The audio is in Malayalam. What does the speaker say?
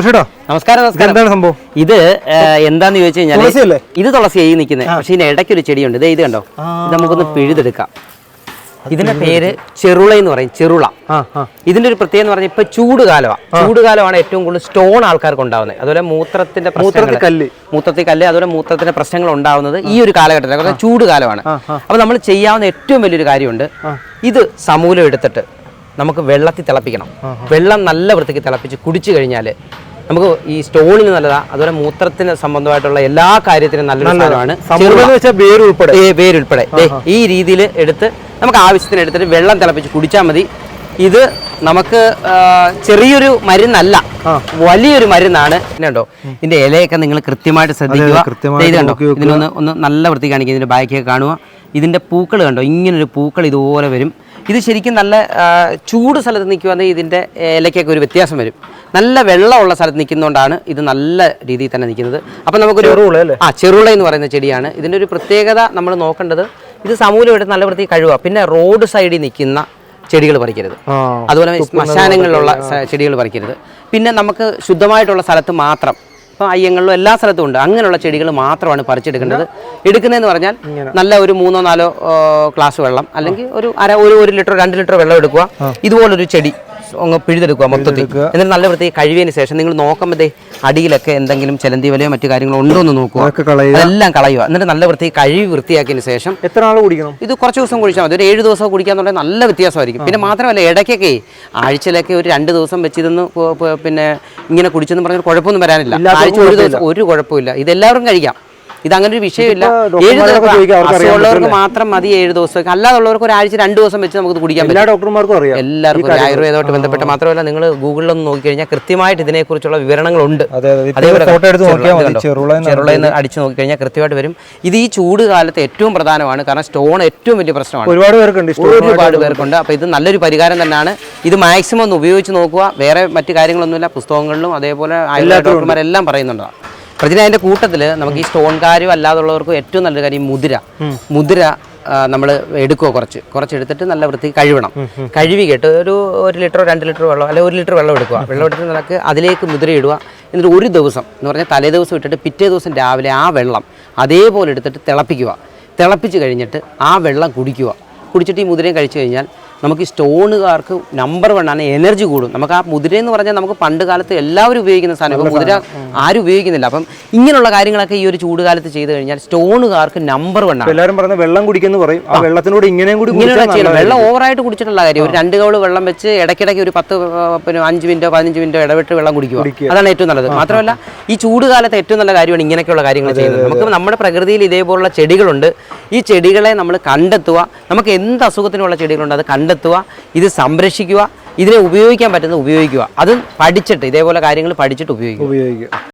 നമസ്കാരം. ഇത് എന്താന്ന് ചോദിച്ചു കഴിഞ്ഞാൽ ഇത് തുളസി നിൽക്കുന്നത്. പക്ഷെ ഇതിന് ഇടയ്ക്ക് ഒരു ചെടിയുണ്ട്. ഇത് കണ്ടോ, ഇത് നമുക്കൊന്ന് പിഴുതെടുക്കാം. ഇതിന്റെ പേര് ചെറുള എന്ന് പറയും. ചെറുള. ഇതിന്റെ ഒരു പ്രത്യേകത എന്ന് പറഞ്ഞാൽ ഇപ്പൊ ചൂടുകാലമാണ് ഏറ്റവും കൂടുതൽ സ്റ്റോൺ ആൾക്കാർക്ക് ഉണ്ടാവുന്നത്. അതുപോലെ മൂത്രത്തിൽ കല്ല്, അതുപോലെ മൂത്രത്തിന്റെ പ്രശ്നങ്ങൾ ഉണ്ടാവുന്നത് ഈ ഒരു കാലഘട്ടത്തിൽ ചൂടുകാലമാണ്. അപ്പൊ നമ്മൾ ചെയ്യാവുന്ന ഏറ്റവും വലിയൊരു കാര്യമുണ്ട്. ഇത് സമൂലം എടുത്തിട്ട് നമുക്ക് വെള്ളത്തിൽ തിളപ്പിക്കണം. വെള്ളം നല്ല വൃത്തിക്ക് തിളപ്പിച്ച് കുടിച്ചു കഴിഞ്ഞാൽ നമുക്ക് ഈ സ്റ്റോണിന് നല്ലതാ. അതുപോലെ മൂത്രത്തിന് സംബന്ധമായിട്ടുള്ള എല്ലാ കാര്യത്തിനും നല്ലൊരു സാധനമാണ്. വേരുൾപ്പെടെ ഈ രീതിയിൽ എടുത്ത് നമുക്ക് ആവശ്യത്തിന് എടുത്തിട്ട് വെള്ളം തിളപ്പിച്ച് കുടിച്ചാൽ മതി. ഇത് നമുക്ക് ചെറിയൊരു മരുന്നല്ല, വലിയൊരു മരുന്നാണ്. കണ്ടോ, ഇതിന്റെ ഇലയൊക്കെ നിങ്ങൾ കൃത്യമായിട്ട് ശ്രദ്ധിക്കുക. ഇത് കണ്ടോ, ഇതിനൊന്ന് നല്ല വൃത്തി കാണിക്കുക. ഇതിന്റെ ബാക്കൊക്കെ കാണുക. ഇതിന്റെ പൂക്കൾ കണ്ടോ, ഇങ്ങനൊരു പൂക്കൾ ഇതുപോലെ വരും. ഇത് ശരിക്കും നല്ല ചൂട് സ്ഥലത്ത് നിൽക്കുകയാണെങ്കിൽ ഇതിൻ്റെ ഇലയ്ക്കൊക്കെ ഒരു വ്യത്യാസം വരും. നല്ല വെള്ളമുള്ള സ്ഥലത്ത് നിൽക്കുന്നതുകൊണ്ടാണ് ഇത് നല്ല രീതിയിൽ തന്നെ നിൽക്കുന്നത്. അപ്പം നമുക്കൊരു ചെറുള എന്ന് പറയുന്ന ചെടിയാണ്. ഇതിൻ്റെ ഒരു പ്രത്യേകത നമ്മൾ നോക്കേണ്ടത്, ഇത് സമൂലം എടുത്ത് നല്ല വൃത്തി കഴുകുക. പിന്നെ റോഡ് സൈഡിൽ നിൽക്കുന്ന ചെടികൾ പറിക്കരുത്. അതുപോലെ ശ്മശാനങ്ങളിലുള്ള ചെടികൾ പറിക്കരുത്. പിന്നെ നമുക്ക് ശുദ്ധമായിട്ടുള്ള സ്ഥലത്ത് മാത്രം, ഇപ്പം അയ്യങ്ങളിലും എല്ലാ സ്ഥലത്തും ഉണ്ട്, അങ്ങനെയുള്ള ചെടികൾ മാത്രമാണ് പറിച്ചെടുക്കേണ്ടത്. എടുക്കുന്നതെന്ന് പറഞ്ഞാൽ നല്ല ഒരു 3-4 ഗ്ലാസ് വെള്ളം, അല്ലെങ്കിൽ ഒരു ലിറ്റർ 2 ലിറ്റർ വെള്ളം എടുക്കുക. ഇതുപോലൊരു ചെടി അങ്ങ് പിഴുതെടുക്കുക മൊത്തത്തിൽ. എന്നിട്ട് നല്ല വൃത്തിയായി കഴുകിയതിന് ശേഷം നിങ്ങൾ നോക്കുമ്പോഴേ അടിയിലൊക്കെ എന്തെങ്കിലും ചെലന്തി വലയോ മറ്റു കാര്യങ്ങളോ ഉണ്ടോ എന്ന് നോക്കുക. അതെല്ലാം കളയുക. എന്നിട്ട് നല്ല വൃത്തിയായി കഴുകി വൃത്തിയാക്കിയതിന് ശേഷം എത്ര നാൾ കുടിക്കണം? ഇത് കുറച്ച് ദിവസം കുടിച്ചാൽ മതി. ഒരു 7 ദിവസം കുടിക്കാന്നുണ്ടെങ്കിൽ നല്ല വ്യത്യാസമായിരിക്കും. പിന്നെ മാത്രമല്ല, ഇടയ്ക്കൊക്കെ ആഴ്ചയിലൊക്കെ ഒരു 2 ദിവസം വെച്ച് ഇതൊന്ന് പിന്നെ ഇങ്ങനെ കുടിച്ചെന്ന് പറഞ്ഞാൽ കുഴപ്പമൊന്നും വരാനില്ല. ആഴ്ച ഒരു ദിവസം ഒരു കുഴപ്പമില്ല. ഇതെല്ലാവരും കഴിക്കാം. ഇതങ്ങനെ ഒരു വിഷയമില്ല. 7 ദിവസം ഉള്ളവർക്ക് മാത്രം മതി 7 ദിവസം. അല്ലാതുള്ളവർക്ക് ഒരാഴ്ച 2 ദിവസം വെച്ച് നമുക്ക് കുടിക്കാൻ പറ്റും. എല്ലാവർക്കും ആയുർവേദമായിട്ട് ബന്ധപ്പെട്ട് മാത്രമല്ല, നിങ്ങൾ ഗൂഗിളിലൊന്ന് നോക്കിക്കഴിഞ്ഞാൽ കൃത്യമായിട്ട് ഇതിനെക്കുറിച്ചുള്ള വിവരണങ്ങളുണ്ട്. അതേപോലെ ചെറുളയെന്ന് അടിച്ചു നോക്കിക്കഴിഞ്ഞാൽ കൃത്യമായിട്ട് വരും. ഇത് ഈ ചൂട് കാലത്ത് ഏറ്റവും പ്രധാനമാണ്. കാരണം സ്റ്റോൺ ഏറ്റവും വലിയ പ്രശ്നമാണ്. ഒരുപാട് പേർക്കുണ്ട്. അപ്പോൾ ഇത് നല്ലൊരു പരിഹാരം തന്നെയാണ്. ഇത് മാക്സിമം ഒന്ന് ഉപയോഗിച്ച് നോക്കുക. വേറെ മറ്റു കാര്യങ്ങളൊന്നുമില്ല. പുസ്തകങ്ങളിലും അതേപോലെ ആയുർവേദ ഡോക്ടർമാരെല്ലാം പറയുന്നുണ്ട്. പ്രതിദിനം അതിൻ്റെ കൂട്ടത്തിൽ നമുക്ക് ഈ സ്റ്റോൺകാരും അല്ലാതുള്ളവർക്കും ഏറ്റവും നല്ലൊരു കാര്യം മുതിര നമ്മൾ എടുക്കുക. കുറച്ച് എടുത്തിട്ട് നല്ല വൃത്തി കഴുകണം. കഴുകി കേട്ട് ഒരു ലിറ്ററോ 2 ലിറ്റർ വെള്ളം, അല്ലെങ്കിൽ 1 ലിറ്റർ വെള്ളം എടുക്കുക. വെള്ളം എടുത്തിട്ട് നമുക്ക് അതിലേക്ക് മുതിര ഇടുക. എന്നിട്ട് ഒരു ദിവസം എന്ന് പറഞ്ഞാൽ തലേ ദിവസം ഇട്ടിട്ട് പിറ്റേ ദിവസം രാവിലെ ആ വെള്ളം അതേപോലെ എടുത്തിട്ട് തിളപ്പിച്ച് കഴിഞ്ഞിട്ട് ആ വെള്ളം കുടിച്ചിട്ട് ഈ മുതിരയും കഴിച്ചു കഴിഞ്ഞാൽ നമുക്ക് ഈ സ്റ്റോണുകാർക്ക് നമ്പർ 1 ആണ്. എനർജി കൂടും. നമുക്ക് ആ മുതിര എന്ന് പറഞ്ഞാൽ നമുക്ക് പണ്ട് കാലത്ത് എല്ലാവരും ഉപയോഗിക്കുന്ന സാധനം. ഇപ്പം മുതിര ആരും ഉപയോഗിക്കുന്നില്ല. അപ്പം ഇങ്ങനെയുള്ള കാര്യങ്ങളൊക്കെ ഈ ഒരു ചൂട് കാലത്ത് ചെയ്ത് കഴിഞ്ഞാൽ സ്റ്റോണുകാർക്ക് നമ്പർ 1 ആണ്. എല്ലാവരും പറയുന്നത് വെള്ളം കുടിക്കുന്നു പറയും. ആ വെള്ളത്തിനോട് ഇങ്ങനെ വെള്ളം ഓവറായിട്ട് കുടിച്ചിട്ടുള്ള കാര്യം. ഒരു 2 കൗള് വെള്ളം വെച്ച് ഇടയ്ക്കിടയ്ക്ക് ഒരു 5 മിനിറ്റോ 15 മിനിറ്റോ ഇടവിട്ട് വെള്ളം കുടിക്കുക. അതാണ് ഏറ്റവും നല്ലത്. മാത്രമല്ല, ഈ ചൂട് കാലത്ത് ഏറ്റവും നല്ല കാര്യമാണ് ഇങ്ങനെയൊക്കെയുള്ള കാര്യങ്ങൾ ചെയ്യുന്നത്. നമുക്ക് നമ്മുടെ പ്രകൃതിയിൽ ഇതേപോലുള്ള ചെടികളുണ്ട്. ഈ ചെടികളെ നമ്മൾ കണ്ടെത്തുക. നമുക്ക് എന്ത് അസുഖത്തിനുള്ള ചെടികളുണ്ട് അത് കണ്ടെത്തുക. ഇത് സംരക്ഷിക്കുക. ഇതിനെ ഉപയോഗിക്കാൻ പറ്റുന്നത് ഉപയോഗിക്കുക. അത് പഠിച്ചിട്ട് ഇതേപോലെ കാര്യങ്ങൾ പഠിച്ചിട്ട് ഉപയോഗിക്കുക.